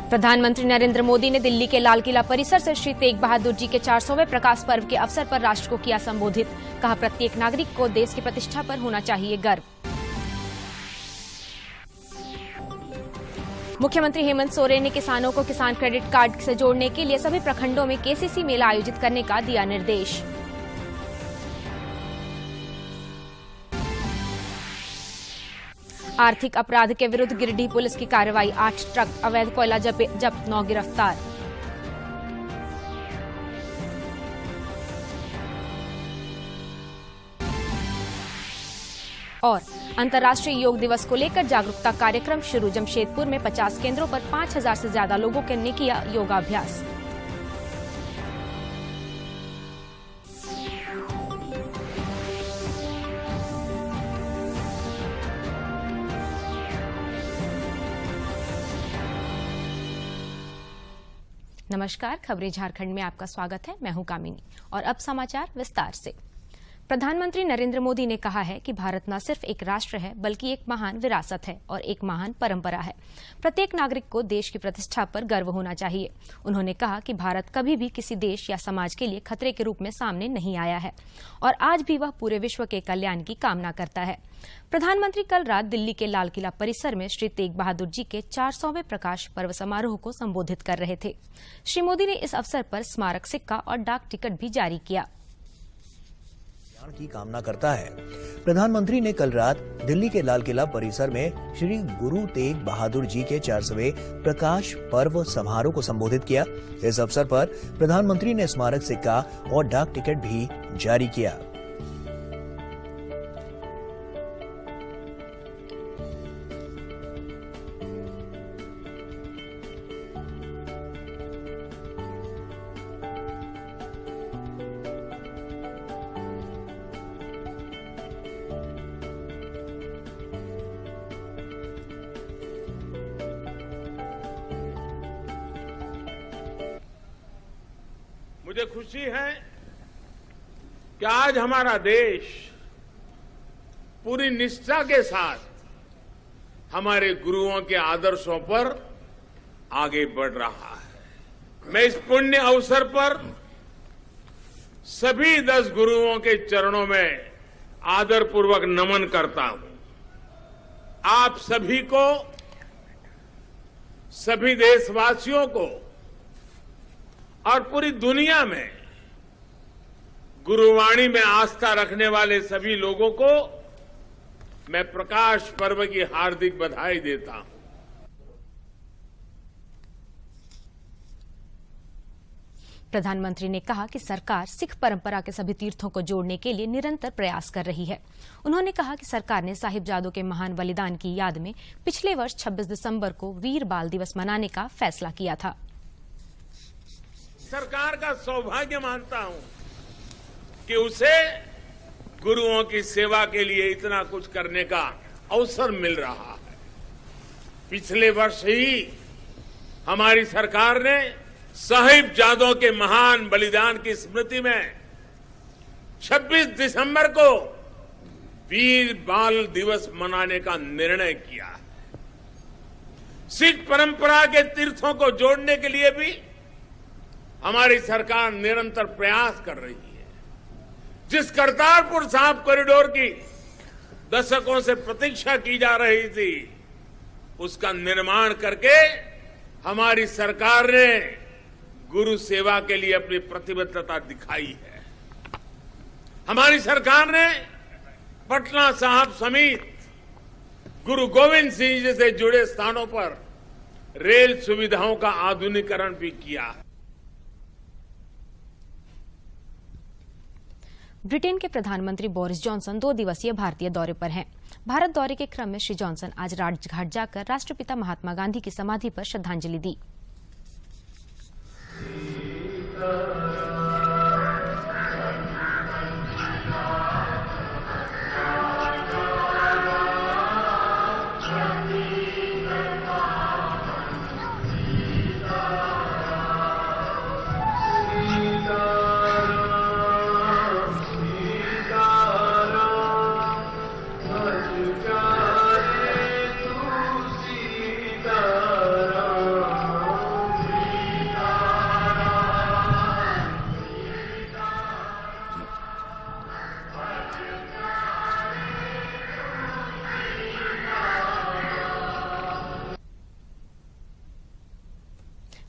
प्रधानमंत्री नरेंद्र मोदी ने दिल्ली के लाल किला परिसर से श्री तेग बहादुर जी के 400वें प्रकाश पर्व के अवसर पर राष्ट्र को किया संबोधित। कहा, प्रत्येक नागरिक को देश की प्रतिष्ठा पर होना चाहिए गर्व। मुख्यमंत्री हेमंत सोरेन ने किसानों को किसान क्रेडिट कार्ड से जोड़ने के लिए सभी प्रखंडों में केसीसी मेला आयोजित करने का दिया निर्देश। आर्थिक अपराध के विरुद्ध गिरिडीह पुलिस की कार्रवाई, 8 ट्रक अवैध कोयला जब्त, 9 गिरफ्तार। और अंतर्राष्ट्रीय योग दिवस को लेकर जागरूकता कार्यक्रम शुरू। जमशेदपुर में 50 केंद्रों पर 5000 से ज्यादा लोगों ने किया योगाभ्यास। नमस्कार, खबरें झारखंड में आपका स्वागत है। मैं हूं कामिनी और अब समाचार विस्तार से। प्रधानमंत्री नरेंद्र मोदी ने कहा है कि भारत न सिर्फ एक राष्ट्र है बल्कि एक महान विरासत है और एक महान परंपरा है। प्रत्येक नागरिक को देश की प्रतिष्ठा पर गर्व होना चाहिए। उन्होंने कहा कि भारत कभी भी किसी देश या समाज के लिए खतरे के रूप में सामने नहीं आया है और आज भी वह पूरे विश्व के कल्याण की कामना करता है। प्रधानमंत्री कल रात दिल्ली के लाल किला परिसर में श्री तेग बहादुर जी के 400वें प्रकाश पर्व समारोह को संबोधित कर रहे थे। श्री मोदी ने इस अवसर पर स्मारक सिक्का और डाक टिकट भी जारी किया की कामना करता है। प्रधानमंत्री ने कल रात दिल्ली के लाल किला परिसर में श्री गुरु तेग बहादुर जी के 400वें प्रकाश पर्व समारोह को संबोधित किया। इस अवसर पर प्रधानमंत्री ने स्मारक सिक्का और डाक टिकट भी जारी किया। मुझे खुशी है कि आज हमारा देश पूरी निष्ठा के साथ हमारे गुरुओं के आदर्शों पर आगे बढ़ रहा है। मैं इस पुण्य अवसर पर सभी 10 गुरुओं के चरणों में आदरपूर्वक नमन करता हूं। आप सभी को, सभी देशवासियों को और पूरी दुनिया में गुरुवाणी में आस्था रखने वाले सभी लोगों को मैं प्रकाश पर्व की हार्दिक बधाई देता हूं। प्रधानमंत्री ने कहा कि सरकार सिख परंपरा के सभी तीर्थों को जोड़ने के लिए निरंतर प्रयास कर रही है। उन्होंने कहा कि सरकार ने साहिबजादों के महान बलिदान की याद में पिछले वर्ष 26 दिसंबर को वीर बाल दिवस मनाने का फैसला किया था। सरकार का सौभाग्य मानता हूं कि उसे गुरुओं की सेवा के लिए इतना कुछ करने का अवसर मिल रहा है। पिछले वर्ष ही हमारी सरकार ने साहिबजादों के महान बलिदान की स्मृति में 26 दिसंबर को वीर बाल दिवस मनाने का निर्णय किया है। सिख परंपरा के तीर्थों को जोड़ने के लिए भी हमारी सरकार निरंतर प्रयास कर रही है। जिस करतारपुर साहिब कॉरिडोर की दशकों से प्रतीक्षा की जा रही थी, उसका निर्माण करके हमारी सरकार ने गुरु सेवा के लिए अपनी प्रतिबद्धता दिखाई है। हमारी सरकार ने पटना साहिब समेत गुरु गोविंद सिंह जी से जुड़े स्थानों पर रेल सुविधाओं का आधुनिकीकरण भी किया है। ब्रिटेन के प्रधानमंत्री बोरिस जॉनसन 2 दिवसीय भारतीय दौरे पर हैं। भारत दौरे के क्रम में श्री जॉनसन आज राजघाट जाकर राष्ट्रपिता महात्मा गांधी की समाधि पर श्रद्धांजलि दी।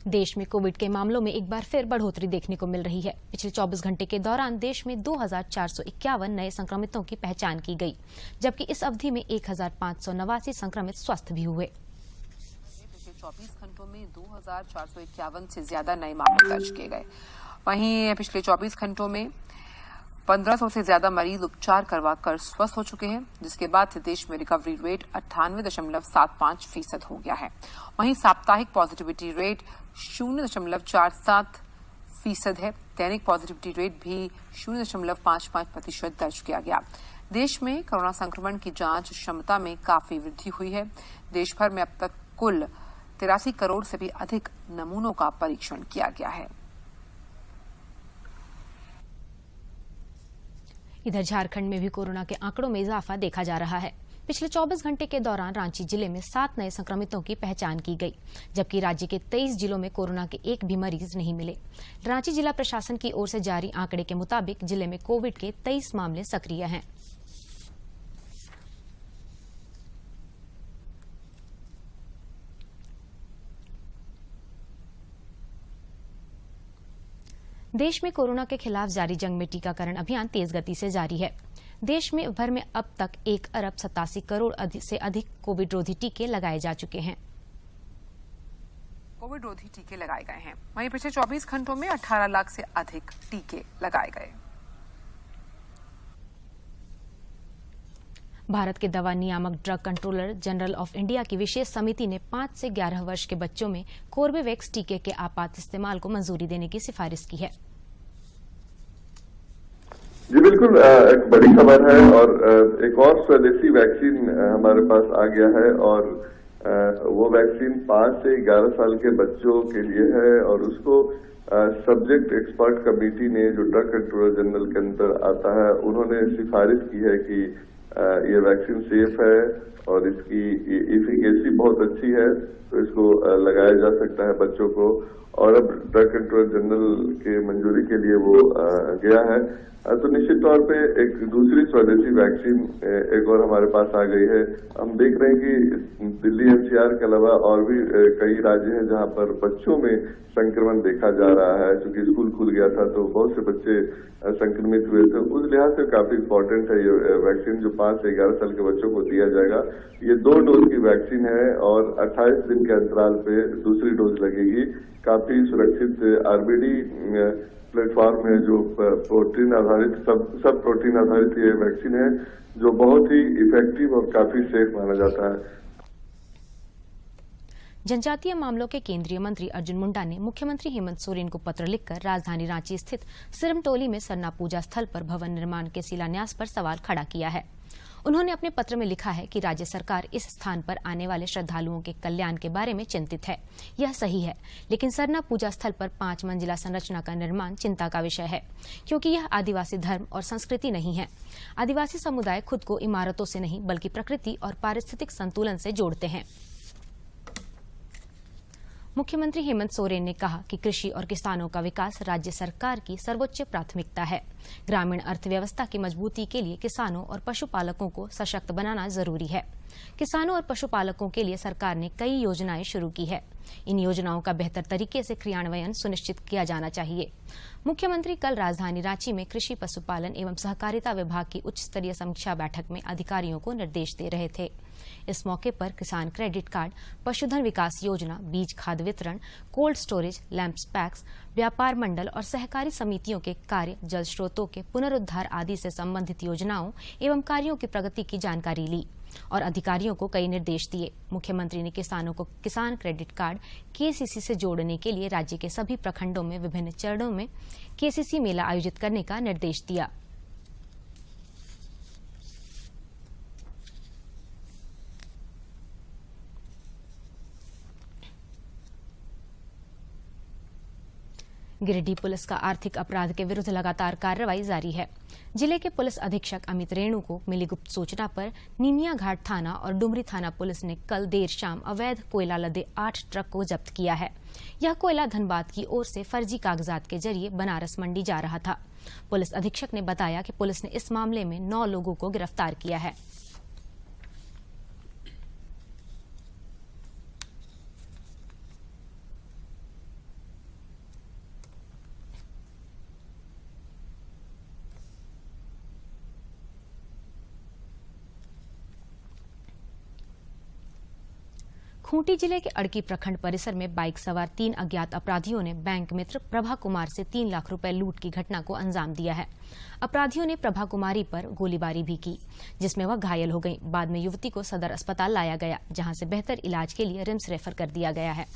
देश में कोविड के मामलों में एक बार फिर बढ़ोतरी देखने को मिल रही है। पिछले 24 घंटे के दौरान देश में 2,451 नए संक्रमितों की पहचान की गई, जबकि इस अवधि में 1,589 संक्रमित स्वस्थ भी हुए। पिछले 24 घंटों में 2,451 से ज्यादा नए मामले दर्ज किए गए। वहीं पिछले 24 घंटों में 1500 से ज्यादा मरीज उपचार करवाकर स्वस्थ हो चुके हैं, जिसके बाद से देश में रिकवरी रेट 98.75% हो गया है। वहीं साप्ताहिक पॉजिटिविटी रेट 0.47% है। दैनिक पॉजिटिविटी रेट भी 0.55% दर्ज किया गया। देश में कोरोना संक्रमण की जांच क्षमता में काफी वृद्धि हुई है। देश भर में अब तक कुल 83 करोड़ से भी अधिक नमूनों का परीक्षण किया गया है। इधर झारखंड में भी कोरोना के आंकड़ों में इजाफा देखा जा रहा है। पिछले 24 घंटे के दौरान रांची जिले में 7 नए संक्रमितों की पहचान की गई, जबकि राज्य के 23 जिलों में कोरोना के एक भी मरीज नहीं मिले। रांची जिला प्रशासन की ओर से जारी आंकड़े के मुताबिक जिले में कोविड के 23 मामले सक्रिय हैं। देश में कोरोना के खिलाफ जारी जंग में टीकाकरण अभियान तेज गति से जारी है। देश में भर में अब तक 1,87 करोड़ से अधिक कोविड रोधी टीके लगाए जा चुके हैं। कोविड रोधी टीके लगाए गए हैं। वहीं पिछले 24 घंटों में 18 लाख से अधिक टीके लगाए गए। भारत के दवा नियामक drug controller general of India की विशेष समिति ने 5 से 11 वर्ष के बच्चों में कोर्बेवैक्स टीके के आपात इस्तेमाल को मंजूरी देने की सिफारिश की है। जी बिल्कुल, एक बड़ी खबर है और एक और स्वदेशी वैक्सीन हमारे पास आ गया है और वो वैक्सीन 5 से 11 साल के बच्चों के लिए है और उसको सब्जेक्ट एक्सपर्ट कमेटी ने जो ड्रग कंट्रोलर जनरल के अंदर आता है, उन्होंने सिफारिश की है कि ये वैक्सीन सेफ है और इसकी इफिकेसी बहुत अच्छी है, तो इसको लगाया जा सकता है बच्चों को। और अब ड्रग कंट्रोलर जनरल के मंजूरी के लिए वो गया है। तो निश्चित तौर पे एक दूसरी स्वदेशी वैक्सीन एक और हमारे पास आ गई है। हम देख रहे हैं कि दिल्ली एनसीआर के अलावा और भी कई राज्य हैं जहां पर बच्चों में संक्रमण देखा जा रहा है। क्योंकि स्कूल खुल गया था तो बहुत से बच्चे संक्रमित हुए थे। उस लिहाज से काफी इम्पोर्टेंट है ये वैक्सीन जो 5 से 11 साल के बच्चों को दिया जाएगा। ये 2 डोज की वैक्सीन है और 28 दिन के अंतराल पे दूसरी डोज लगेगी। काफी सुरक्षित आरबीडी प्लेटफॉर्म है जो प्रोटीन आधारित सब प्रोटीन आधारित ये वैक्सीन है जो बहुत ही इफेक्टिव और काफी सेफ माना जाता है। जनजातीय मामलों के केंद्रीय मंत्री अर्जुन मुंडा ने मुख्यमंत्री हेमंत सोरेन को पत्र लिखकर राजधानी रांची स्थित सिरमटोली में सरना पूजा स्थल पर भवन निर्माण के शिलान्यास पर सवाल खड़ा किया है। उन्होंने अपने पत्र में लिखा है कि राज्य सरकार इस स्थान पर आने वाले श्रद्धालुओं के कल्याण के बारे में चिंतित है। यह सही है, लेकिन सरना पूजा स्थल पर 5 मंजिला संरचना का निर्माण चिंता का विषय है, क्योंकि यह आदिवासी धर्म और संस्कृति नहीं है। आदिवासी समुदाय खुद को इमारतों से नहीं बल्कि प्रकृति और पारिस्थितिक संतुलन से जोड़ते हैं। मुख्यमंत्री हेमंत सोरेन ने कहा कि कृषि और किसानों का विकास राज्य सरकार की सर्वोच्च प्राथमिकता है। ग्रामीण अर्थव्यवस्था की मजबूती के लिए किसानों और पशुपालकों को सशक्त बनाना जरूरी है। किसानों और पशुपालकों के लिए सरकार ने कई योजनाएं शुरू की है। इन योजनाओं का बेहतर तरीके से क्रियान्वयन सुनिश्चित किया जाना चाहिए। मुख्यमंत्री कल राजधानी रांची में कृषि, पशुपालन एवं सहकारिता विभाग की उच्च स्तरीय समीक्षा बैठक में अधिकारियों को निर्देश दे रहे थे। इस मौके पर किसान क्रेडिट कार्ड, पशुधन विकास योजना, बीज खाद वितरण, कोल्ड स्टोरेज, लैंप्स पैक्स, व्यापार मंडल और सहकारी समितियों के कार्य, जल स्रोतों के पुनरुद्धार आदि से संबंधित योजनाओं एवं कार्यों की प्रगति की जानकारी ली और अधिकारियों को कई निर्देश दिए। मुख्यमंत्री ने किसानों को किसान क्रेडिट कार्ड केसीसी से जोड़ने के लिए राज्य के सभी प्रखंडों में विभिन्न चरणों में केसीसी मेला आयोजित करने का निर्देश दिया। गिरिडीह पुलिस का आर्थिक अपराध के विरुद्ध लगातार कार्रवाई जारी है। जिले के पुलिस अधीक्षक अमित रेणु को मिली गुप्त सूचना पर निनिया घाट थाना और डुमरी थाना पुलिस ने कल देर शाम अवैध कोयला लदे 8 ट्रक को जब्त किया है। यह कोयला धनबाद की ओर से फर्जी कागजात के जरिए बनारस मंडी जा रहा था। पुलिस अधीक्षक ने बताया कि पुलिस ने इस मामले में 9 लोगों को गिरफ्तार किया है। खूंटी जिले के अड़की प्रखंड परिसर में बाइक सवार 3 अज्ञात अपराधियों ने बैंक मित्र प्रभा कुमार से 3 लाख रुपए लूट की घटना को अंजाम दिया है। अपराधियों ने प्रभा कुमारी पर गोलीबारी भी की, जिसमें वह घायल हो गई। बाद में युवती को सदर अस्पताल लाया गया, जहां से बेहतर इलाज के लिए रिम्स रेफर कर दिया गया है।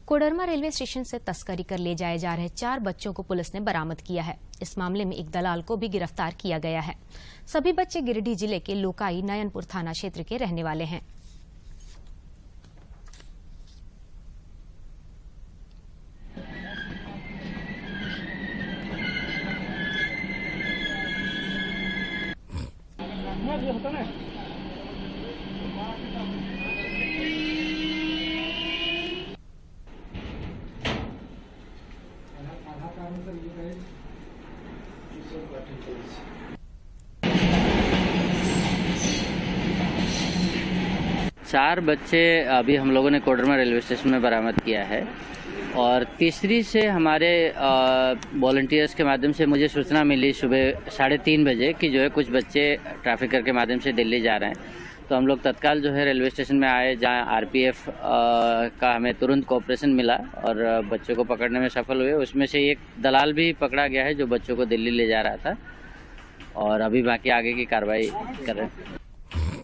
कोडरमा रेलवे स्टेशन से तस्करी कर ले जाए जा रहे 4 बच्चों को पुलिस ने बरामद किया है। इस मामले में एक दलाल को भी गिरफ्तार किया गया है। सभी बच्चे गिरिडीह जिले के लोकाई नयनपुर थाना क्षेत्र के रहने वाले हैं। चार बच्चे अभी हम लोगों ने कोडरमा रेलवे स्टेशन में बरामद किया है और तीसरी से हमारे वॉलंटियर्स के माध्यम से मुझे सूचना मिली सुबह 3:30 बजे कि जो है कुछ बच्चे ट्रैफिकर के माध्यम से दिल्ली जा रहे हैं। तो हम लोग तत्काल जो है रेलवे स्टेशन में आए, जहां आरपीएफ का हमें तुरंत कोऑपरेशन मिला और बच्चों को पकड़ने में सफल हुए। उसमें से एक दलाल भी पकड़ा गया है जो बच्चों को दिल्ली ले जा रहा था और अभी बाकी आगे की कार्रवाई कर रहे हैं।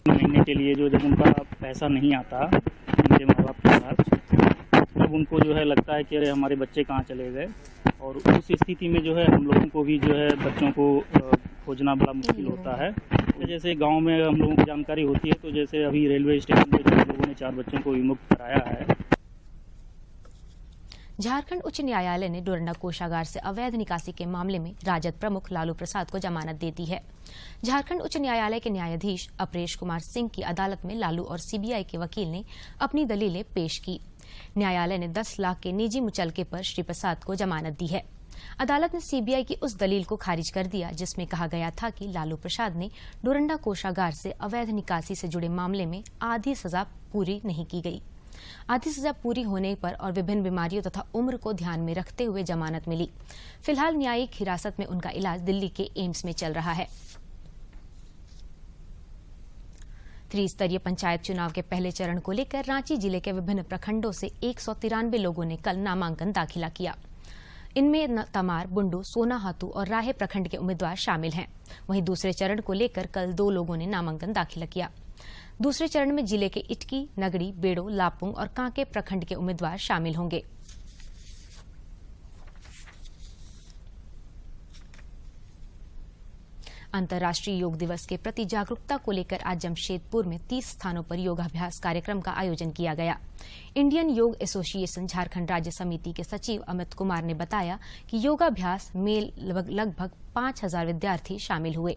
महीने के लिए जो जब उनका पैसा नहीं आता उनके माँ बाप के पास, तब उनको जो है लगता है कि अरे हमारे बच्चे कहाँ चले गए, और उस स्थिति में जो है हम लोगों को भी जो है बच्चों को खोजना बड़ा मुश्किल होता है। जैसे गांव में हम लोगों को जानकारी होती है, तो जैसे अभी रेलवे स्टेशन पे हम लोगों ने 4 बच्चों को विमुक्त कराया है। झारखंड उच्च न्यायालय ने डोरंडा कोषागार से अवैध निकासी के मामले में राजद प्रमुख लालू प्रसाद को जमानत दे दी है। झारखंड उच्च न्यायालय के न्यायाधीश अपरेश कुमार सिंह की अदालत में लालू और सीबीआई के वकील ने अपनी दलीलें पेश की। न्यायालय ने 10 लाख के निजी मुचलके पर श्री प्रसाद को जमानत दी है। अदालत ने सीबीआई की उस दलील को खारिज कर दिया जिसमें कहा गया था कि लालू प्रसाद ने डोरंडा कोषागार से अवैध निकासी से जुड़े मामले में आधी सजा पूरी नहीं की गई। आधी सजा पूरी होने पर और विभिन्न बीमारियों तथा उम्र को ध्यान में रखते हुए जमानत मिली। फिलहाल न्यायिक हिरासत में उनका इलाज दिल्ली के एम्स में चल रहा है। त्रिस्तरीय पंचायत चुनाव के पहले चरण को लेकर रांची जिले के विभिन्न प्रखंडों से 193 लोगों ने कल नामांकन दाखिला किया। इनमें तमार, बुंडू, सोनाहातू और राहे प्रखंड के उम्मीदवार शामिल हैं। वहीं दूसरे चरण को लेकर कल 2 लोगों ने नामांकन दाखिला किया। दूसरे चरण में जिले के इटकी, नगड़ी, बेड़ो, लापुंग और कांके प्रखंड के उम्मीदवार शामिल होंगे। अंतर्राष्ट्रीय योग दिवस के प्रति जागरूकता को लेकर आज जमशेदपुर में 30 स्थानों पर योगाभ्यास कार्यक्रम का आयोजन किया गया। इंडियन योग एसोसिएशन झारखंड राज्य समिति के सचिव अमित कुमार ने बताया कि योगाभ्यास में लगभग 5000 विद्यार्थी शामिल हुए।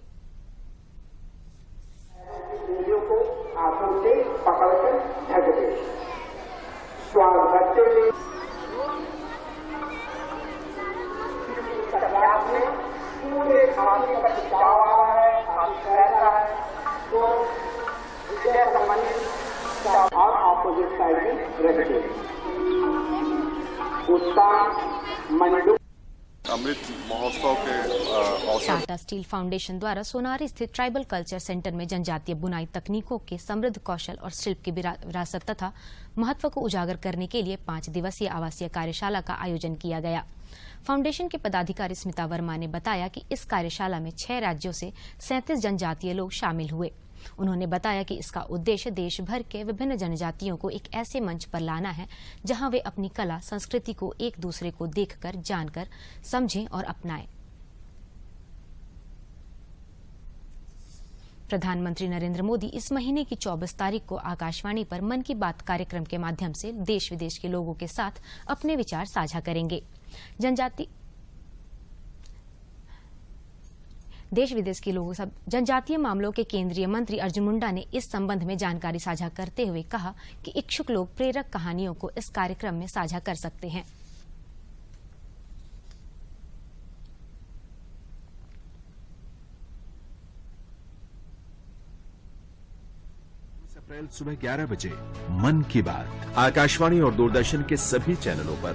पूरे खाने का खिंचाव आ रहा है, खाली रहता है, तो विषय संबंधित और ऑपोजिट साइड में रखिए। उत्साह मंडू अमृत महोत्सव के अवसर टाटा स्टील फाउंडेशन द्वारा सोनारी स्थित ट्राइबल कल्चर सेंटर में जनजातीय बुनाई तकनीकों के समृद्ध कौशल और शिल्प की विरासत तथा महत्व को उजागर करने के लिए 5 दिवसीय आवासीय कार्यशाला का आयोजन किया गया। फाउंडेशन के पदाधिकारी स्मिता वर्मा ने बताया कि इस कार्यशाला में 6 राज्यों से 37 जनजातीय लोग शामिल हुए। उन्होंने बताया कि इसका उद्देश्य देश भर के विभिन्न जनजातियों को एक ऐसे मंच पर लाना है जहां वे अपनी कला संस्कृति को एक दूसरे को देखकर, जानकर, समझें और अपनाएं। प्रधानमंत्री नरेंद्र मोदी इस महीने की 24 तारीख को आकाशवाणी पर मन की बात कार्यक्रम के माध्यम से देश विदेश के लोगों के साथ अपने विचार साझा करेंगे। देश विदेश के लोगों सब जनजातीय मामलों के केंद्रीय मंत्री अर्जुन मुंडा ने इस संबंध में जानकारी साझा करते हुए कहा कि इच्छुक लोग प्रेरक कहानियों को इस कार्यक्रम में साझा कर सकते हैं। अप्रैल सुबह 11 बजे मन की बात आकाशवाणी और दूरदर्शन के सभी चैनलों पर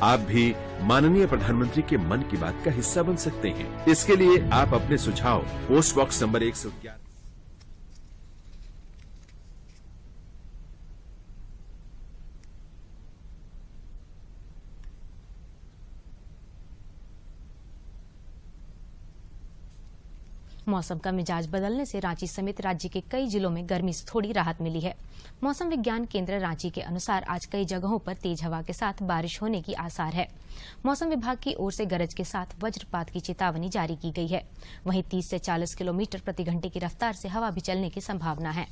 आप भी माननीय प्रधानमंत्री के मन की बात का हिस्सा बन सकते हैं। इसके लिए आप अपने सुझाव पोस्ट बॉक्स नंबर 111 मौसम का मिजाज बदलने से रांची समेत राज्य के कई जिलों में गर्मी से थोड़ी राहत मिली है। मौसम विज्ञान केंद्र रांची के अनुसार आज कई जगहों पर तेज हवा के साथ बारिश होने की आसार है। मौसम विभाग की ओर से गरज के साथ वज्रपात की चेतावनी जारी की गई है। वहीं 30 से 40 किलोमीटर प्रति घंटे की रफ्तार से हवा भी चलने की संभावना है।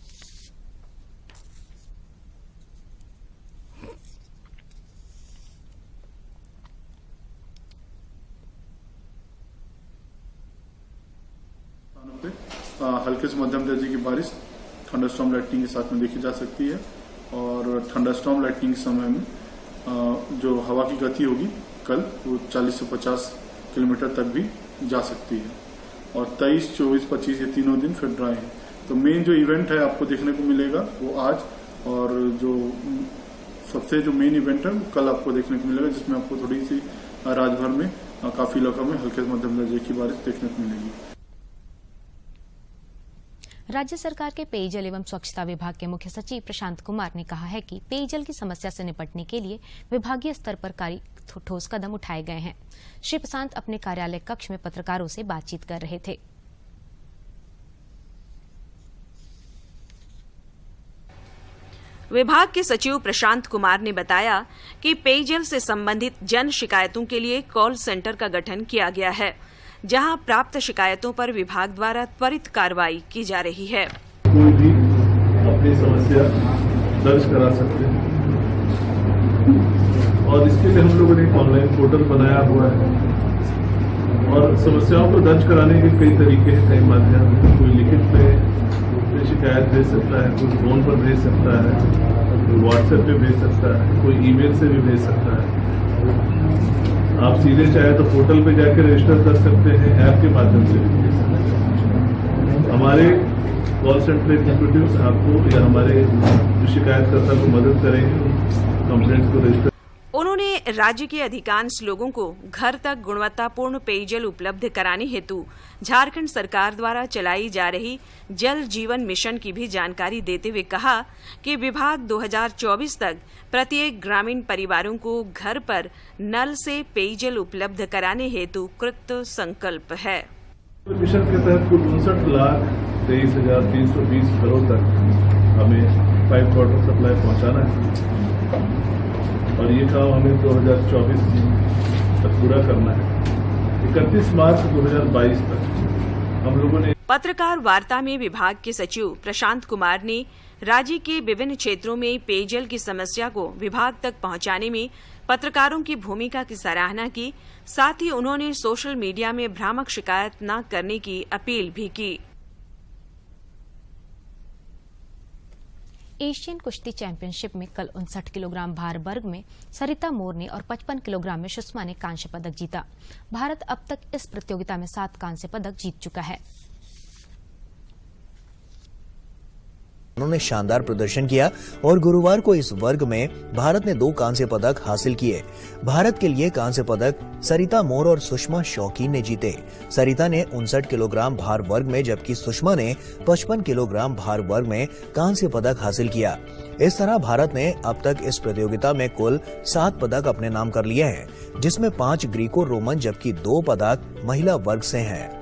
हल्के से मध्यम दर्जे की बारिश थंडरस्टॉर्म लाइटनिंग के साथ में देखी जा सकती है और थंडरस्टॉर्म लाइटनिंग के समय में जो हवा की गति होगी कल वो 40 से 50 किलोमीटर तक भी जा सकती है और 23, 24, 25 ये तीनों दिन फिर ड्राई है। तो मेन जो इवेंट है आपको देखने को मिलेगा वो आज, और जो सबसे जो मेन इवेंट है वो कल आपको देखने को मिलेगा, जिसमें आपको थोड़ी सी राज्य भर में काफी इलाकों में हल्के से मध्यम दर्जे की बारिश देखने को मिलेगी। राज्य सरकार के पेयजल एवं स्वच्छता विभाग के मुख्य सचिव प्रशांत कुमार ने कहा है कि पेयजल की समस्या से निपटने के लिए विभागीय स्तर पर ठोस कदम उठाए गए हैं। श्री प्रशांत अपने कार्यालय कक्ष में पत्रकारों से बातचीत कर रहे थे। विभाग के सचिव प्रशांत कुमार ने बताया कि पेयजल से संबंधित जन शिकायतों के लिए कॉल सेंटर का गठन किया गया है, जहां प्राप्त शिकायतों पर विभाग द्वारा त्वरित कार्रवाई की जा रही है। कोई भी अपनी समस्या दर्ज करा सकते हैं और इसके लिए हम लोगों ने एक ऑनलाइन पोर्टल बनाया हुआ है और समस्याओं को दर्ज कराने के कई तरीके हैं, कई माध्यम हैं। कोई लिखित में शिकायत भेज सकता है, कोई फोन पर भेज सकता है, कोई व्हाट्सएप पे भेज सकता है, कोई ईमेल से भी भेज सकता है। आप सीधे चाहे तो पोर्टल पे जाकर रजिस्टर कर सकते हैं, ऐप के माध्यम से भी भेज सकते हैं। हमारे कॉल सेंटर एग्जीक्यूटिव आपको या हमारे शिकायतकर्ता को मदद करेंगे कंप्लेंट्स को रजिस्टर। उन्होंने राज्य के अधिकांश लोगों को घर तक गुणवत्तापूर्ण पेयजल उपलब्ध कराने हेतु झारखंड सरकार द्वारा चलाई जा रही जल जीवन मिशन की भी जानकारी देते हुए कहा कि विभाग 2024 तक प्रत्येक ग्रामीण परिवारों को घर पर नल से पेयजल उपलब्ध कराने हेतु कृत संकल्प है। मिशन के तहत कुल 59,23,320 घरों तक हमें पाइप वाटर सप्लाई पहुंचाना है और ये काम हमें 2024 तक पूरा करना है। 31 मार्च 2022 तक हम लोगों ने। पत्रकार वार्ता में विभाग के सचिव प्रशांत कुमार ने राज्य के विभिन्न क्षेत्रों में पेयजल की समस्या को विभाग तक पहुंचाने में पत्रकारों की भूमिका की सराहना की। साथ ही उन्होंने सोशल मीडिया में भ्रामक शिकायत न करने की अपील भी की। एशियन कुश्ती चैंपियनशिप में कल 59 किलोग्राम भार वर्ग में सरिता मोर ने और 55 किलोग्राम में सुषमा ने कांस्य पदक जीता। भारत अब तक इस प्रतियोगिता में 7 कांस्य पदक जीत चुका है। उन्होंने शानदार प्रदर्शन किया और गुरुवार को इस वर्ग में भारत ने 2 कांस्य पदक हासिल किए। भारत के लिए कांस्य पदक सरिता मोर और सुषमा शौकीन ने जीते। सरिता ने 59 किलोग्राम भार वर्ग में जबकि सुषमा ने 55 किलोग्राम भार वर्ग में कांस्य पदक हासिल किया। इस तरह भारत ने अब तक इस प्रतियोगिता में कुल 7 पदक अपने नाम कर लिए हैं, जिसमें 5 ग्रीको रोमन जबकि 2 पदक महिला वर्ग से हैं।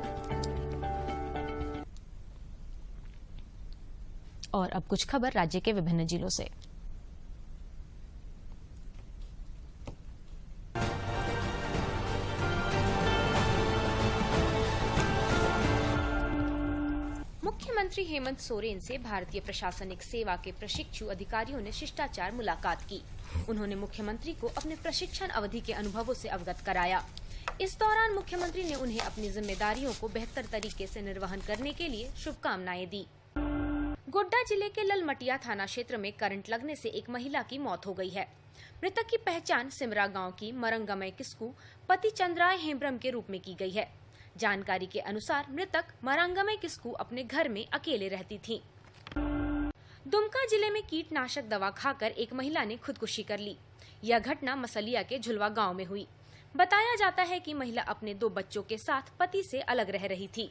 और अब कुछ खबर राज्य के विभिन्न जिलों से। मुख्यमंत्री हेमंत सोरेन से भारतीय प्रशासनिक सेवा के प्रशिक्षु अधिकारियों ने शिष्टाचार मुलाकात की। उन्होंने मुख्यमंत्री को अपने प्रशिक्षण अवधि के अनुभवों से अवगत कराया। इस दौरान मुख्यमंत्री ने उन्हें अपनी जिम्मेदारियों को बेहतर तरीके से निर्वहन करने के लिए शुभकामनाएं दी। गोड्डा जिले के ललमटिया थाना क्षेत्र में करंट लगने से एक महिला की मौत हो गई है। मृतक की पहचान सिमरा गांव की मरंगमय किस्कू पति चंद्राय हेम्ब्रम के रूप में की गई है। जानकारी के अनुसार मृतक मरंगमय किस्कू अपने घर में अकेले रहती थी। दुमका जिले में कीटनाशक दवा खाकर एक महिला ने खुदकुशी कर ली। यह घटना मसलिया के झुलवा गांव में हुई। बताया जाता है कि महिला अपने 2 बच्चों के साथ पति से अलग रह रही थी।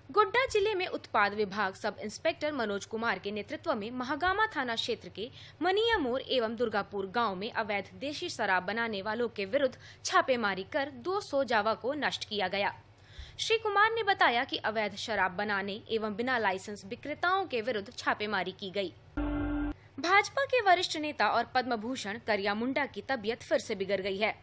गोड्डा जिले में उत्पाद विभाग सब इंस्पेक्टर मनोज कुमार के नेतृत्व में महागामा थाना क्षेत्र के मनिया मोड़ एवं दुर्गापुर गांव में अवैध देशी शराब बनाने वालों के विरुद्ध छापेमारी कर 200 जावा को नष्ट किया गया। श्री कुमार ने बताया कि अवैध शराब बनाने एवं बिना लाइसेंस विक्रेताओं के विरुद्ध छापेमारी की गई। भाजपा के वरिष्ठ नेता और पद्म भूषण करिया मुंडा की तबीयत फिर से बिगड़ गई है।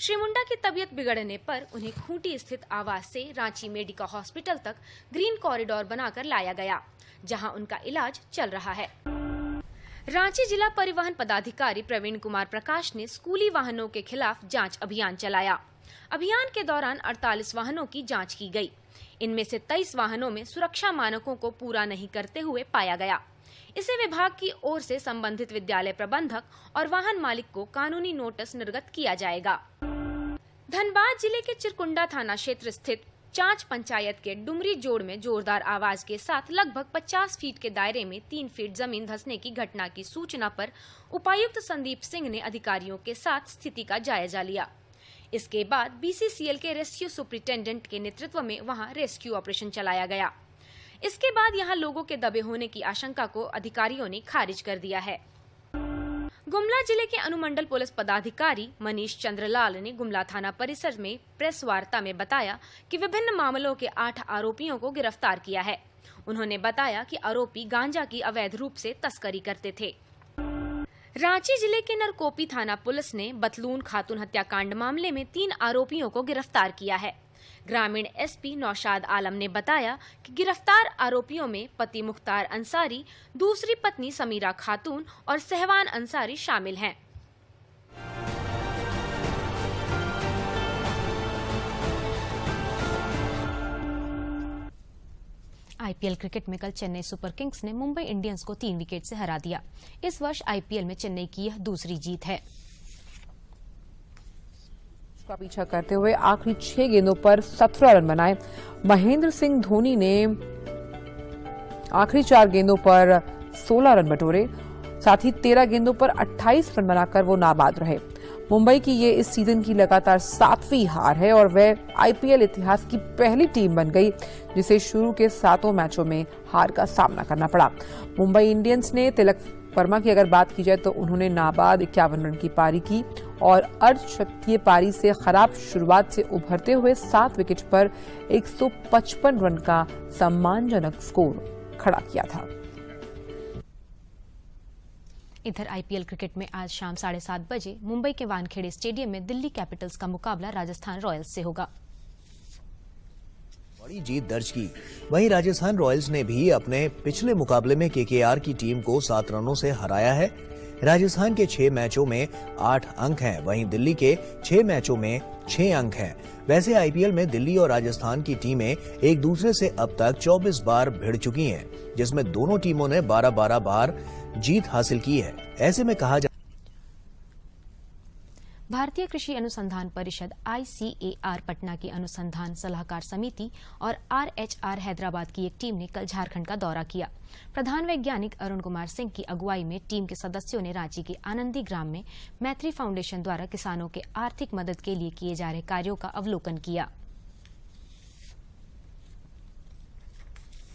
श्री मुंडा की तबीयत बिगड़ने पर उन्हें खूंटी स्थित आवास से रांची मेडिकल हॉस्पिटल तक ग्रीन कॉरिडोर बनाकर लाया गया, जहां उनका इलाज चल रहा है। रांची जिला परिवहन पदाधिकारी प्रवीण कुमार प्रकाश ने स्कूली वाहनों के खिलाफ जांच अभियान चलाया। अभियान के दौरान 48 वाहनों की जांच की गई। इनमें से 23 वाहनों में सुरक्षा मानकों को पूरा नहीं करते हुए पाया गया। इसे विभाग की ओर से संबंधित विद्यालय प्रबंधक और वाहन मालिक को कानूनी नोटिस निर्गत किया जाएगा। धनबाद जिले के चिरकुंडा थाना क्षेत्र स्थित चांच पंचायत के डुमरी जोड़ में जोरदार आवाज के साथ लगभग 50 फीट के दायरे में 3 फीट जमीन धंसने की घटना की सूचना पर उपायुक्त संदीप सिंह ने अधिकारियों के साथ स्थिति का जायजा लिया। इसके बाद BCCL के रेस्क्यू सुपरिटेंडेंट के नेतृत्व में वहां रेस्क्यू ऑपरेशन चलाया गया। इसके बाद यहां लोगों के दबे होने की आशंका को अधिकारियों ने खारिज कर दिया है। गुमला जिले के अनुमंडल पुलिस पदाधिकारी मनीष चंद्रलाल ने गुमला थाना परिसर में प्रेस वार्ता में बताया कि विभिन्न मामलों के 8 आरोपियों को गिरफ्तार किया है। उन्होंने बताया कि आरोपी गांजा की अवैध रूप से तस्करी करते थे। रांची जिले के नरकोपी थाना पुलिस ने बतलून खातून हत्याकांड मामले में 3 आरोपियों को गिरफ्तार किया है। ग्रामीण SP नौशाद आलम ने बताया कि गिरफ्तार आरोपियों में पति मुख्तार अंसारी, दूसरी पत्नी समीरा खातून और सहवान अंसारी शामिल हैं। IPL क्रिकेट में कल चेन्नई सुपर किंग्स ने मुंबई इंडियंस को 3 विकेट से हरा दिया। इस वर्ष IPL में चेन्नई की यह दूसरी जीत है। का पीछा करते हुए आखिरी 6 गेंदों पर 17 रन बनाए। महेंद्र सिंह धोनी ने आखिरी 4 गेंदों पर 16 रन बटोरे। साथ ही 13 गेंदों पर 28 रन बनाकर वो नाबाद रहे। मुंबई की ये इस सीजन की लगातार 7वीं हार है और वह IPL इतिहास की पहली टीम बन गई जिसे शुरू के 7 मैचों में हार का सामना करना पड़ा। मुंबई इंडियंस ने तिलक वर्मा की अगर बात की जाए तो उन्होंने नाबाद 51 रन की पारी की और अर्धशतकीय पारी से खराब शुरुआत से उभरते हुए 7 विकेट पर 155 रन का सम्मानजनक स्कोर खड़ा किया था। इधर IPL क्रिकेट में आज शाम 7:30 बजे मुंबई के वानखेड़े स्टेडियम में दिल्ली कैपिटल्स का मुकाबला राजस्थान रॉयल्स से होगा। बड़ी जीत दर्ज की। वहीं राजस्थान रॉयल्स ने भी अपने पिछले मुकाबले में KKR की टीम को 7 रनों से हराया है। राजस्थान के 6 मैचों में 8 अंक हैं, वहीं दिल्ली के 6 मैचों में 6 अंक हैं। वैसे IPL में दिल्ली और राजस्थान की टीमें एक दूसरे से अब तक 24 बार भिड़ चुकी हैं, जिसमें दोनों टीमों ने 12-12 बार जीत हासिल की है। ऐसे में कहा भारतीय कृषि अनुसंधान परिषद ICAR पटना की अनुसंधान सलाहकार समिति और RHR हैदराबाद की एक टीम ने कल झारखंड का दौरा किया। प्रधान वैज्ञानिक अरुण कुमार सिंह की अगुवाई में टीम के सदस्यों ने रांची के आनंदी ग्राम में मैत्री फाउंडेशन द्वारा किसानों के आर्थिक मदद के लिए किए जा रहे कार्यों का अवलोकन किया।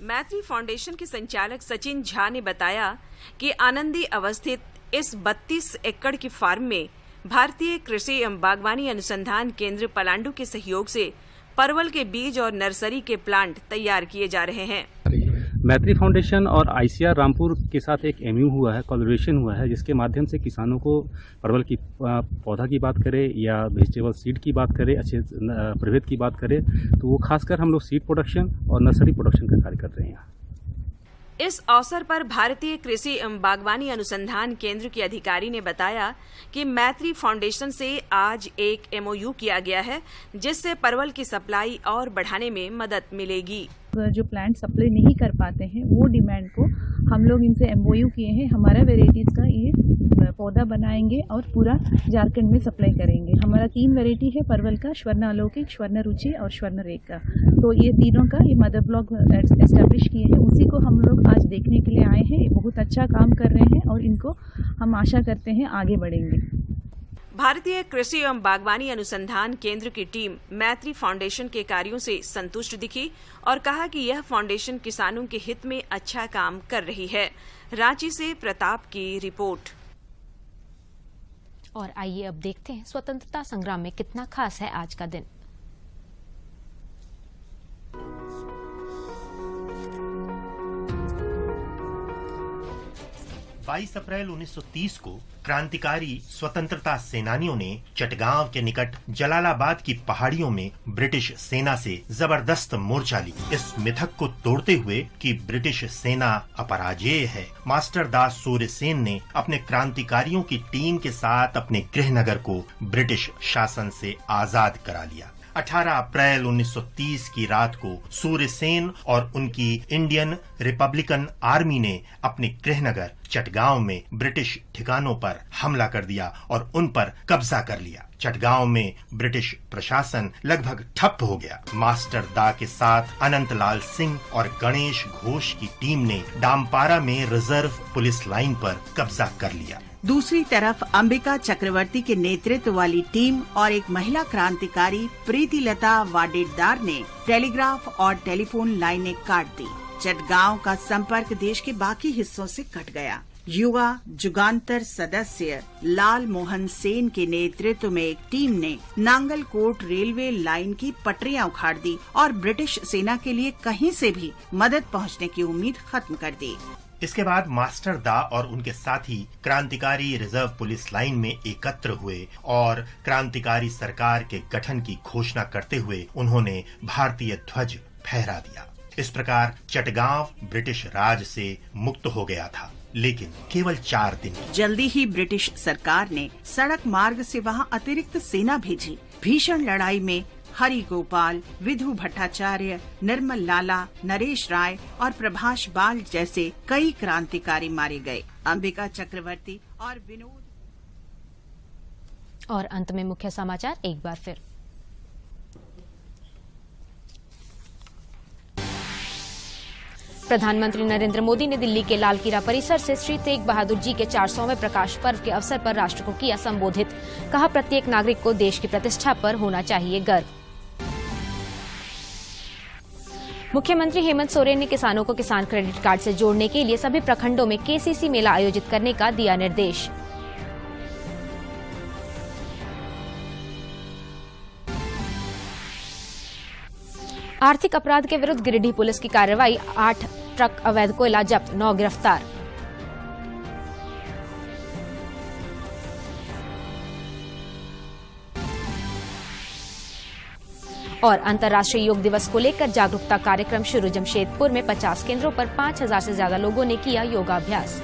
मैत्री फाउंडेशन के संचालक सचिन झा ने बताया कि आनंदी अवस्थित इस 32 एकड़ की फार्म में भारतीय कृषि एवं बागवानी अनुसंधान केंद्र पलांडू के सहयोग से परवल के बीज और नर्सरी के प्लांट तैयार किए जा रहे हैं। मैत्री फाउंडेशन और ICAR रामपुर के साथ एक MOU हुआ है, कोलैबोरेशन हुआ है, जिसके माध्यम से किसानों को परवल की पौधा की बात करें या वेजिटेबल सीड की बात करें, अच्छे प्रभेद की बात करें, तो वो खासकर हम लोग सीड प्रोडक्शन और नर्सरी प्रोडक्शन का कार्य कर रहे हैं। इस अवसर पर भारतीय कृषि एवं बागवानी अनुसंधान केंद्र के अधिकारी ने बताया कि मैत्री फाउंडेशन से आज एक MOU किया गया है, जिससे परवल की सप्लाई और बढ़ाने में मदद मिलेगी। जो प्लांट सप्लाई नहीं कर पाते हैं वो डिमांड को हम लोग इनसे MOU किए हैं। हमारा वेराइटीज का ये पौधा बनाएंगे और पूरा झारखंड में सप्लाई करेंगे। हमारा 3 वेराइटी है परवल का, स्वर्ण अलौकिक, स्वर्ण रुचि और स्वर्ण रेखा। तो ये तीनों का ये मदर ब्लॉक एस्टेब्लिश किए हैं, उसी को हम लोग आज देखने के लिए आए हैं। ये बहुत अच्छा काम कर रहे हैं और इनको हम आशा करते हैं आगे बढ़ेंगे। भारतीय कृषि एवं बागवानी अनुसंधान केंद्र की टीम मैत्री फाउंडेशन के कार्यों से संतुष्ट दिखी और कहा कि यह फाउंडेशन किसानों के हित में अच्छा काम कर रही है। रांची से प्रताप की रिपोर्ट। और आइए अब देखते हैं स्वतंत्रता संग्राम में कितना खास है आज का दिन। 22 अप्रैल 1930 को क्रांतिकारी स्वतंत्रता सेनानियों ने चटगांव के निकट जलालाबाद की पहाड़ियों में ब्रिटिश सेना से जबरदस्त मोर्चा ली। इस मिथक को तोड़ते हुए कि ब्रिटिश सेना अपराजेय है, मास्टर दास सूर्यसेन ने अपने क्रांतिकारियों की टीम के साथ अपने गृहनगर को ब्रिटिश शासन से आजाद करा लिया। 18 अप्रैल 1930 की रात को सूर्यसेन और उनकी इंडियन रिपब्लिकन आर्मी ने अपने गृहनगर चटगांव में ब्रिटिश ठिकानों पर हमला कर दिया और उन पर कब्जा कर लिया। चटगांव में ब्रिटिश प्रशासन लगभग ठप हो गया। मास्टर दा के साथ अनंतलाल सिंह और गणेश घोष की टीम ने डामपारा में रिजर्व पुलिस लाइन पर कब्जा कर लिया। दूसरी तरफ अंबिका चक्रवर्ती के नेतृत्व वाली टीम और एक महिला क्रांतिकारी प्रीतिलता वाडेदार ने टेलीग्राफ और टेलीफोन लाइनें काट दी। चटगांव का संपर्क देश के बाकी हिस्सों से कट गया। युवा जुगांतर सदस्य लाल मोहन सेन के नेतृत्व में एक टीम ने नांगलकोट रेलवे लाइन की पटरियां उखाड़ दी और ब्रिटिश सेना के लिए कहीं से भी मदद पहुंचने की उम्मीद खत्म कर दी। इसके बाद मास्टर दा और उनके साथी क्रांतिकारी रिजर्व पुलिस लाइन में एकत्र हुए और क्रांतिकारी सरकार के गठन की घोषणा करते हुए उन्होंने भारतीय ध्वज फहरा दिया। इस प्रकार चटगांव ब्रिटिश राज से मुक्त हो गया था, लेकिन केवल 4 दिन। जल्दी ही ब्रिटिश सरकार ने सड़क मार्ग से वहां अतिरिक्त सेना भेजी। भीषण लड़ाई में हरि गोपाल, विधु भट्टाचार्य, निर्मल लाला, नरेश राय और प्रभाष बाल जैसे कई क्रांतिकारी मारे गए। अंबिका चक्रवर्ती और विनोद। और अंत में मुख्य समाचार एक बार फिर। प्रधानमंत्री नरेंद्र मोदी ने दिल्ली के लाल किला परिसर से श्री तेग बहादुर जी के 400वें प्रकाश पर्व के अवसर पर राष्ट्र को किया संबोधित। कहा, प्रत्येक नागरिक को देश की प्रतिष्ठा पर होना चाहिए गर्व। मुख्यमंत्री हेमंत सोरेन ने किसानों को किसान क्रेडिट कार्ड से जोड़ने के लिए सभी प्रखंडों में केसीसी मेला आयोजित करने का दिया निर्देश। आर्थिक अपराध के विरुद्ध गिरिडीह पुलिस की कार्रवाई, 8 ट्रक अवैध कोयला जब्त, 9 गिरफ्तार। और अंतर्राष्ट्रीय योग दिवस को लेकर जागरूकता कार्यक्रम शुरू। जमशेदपुर में 50 केंद्रों पर 5000 से ज्यादा लोगों ने किया योगाभ्यास।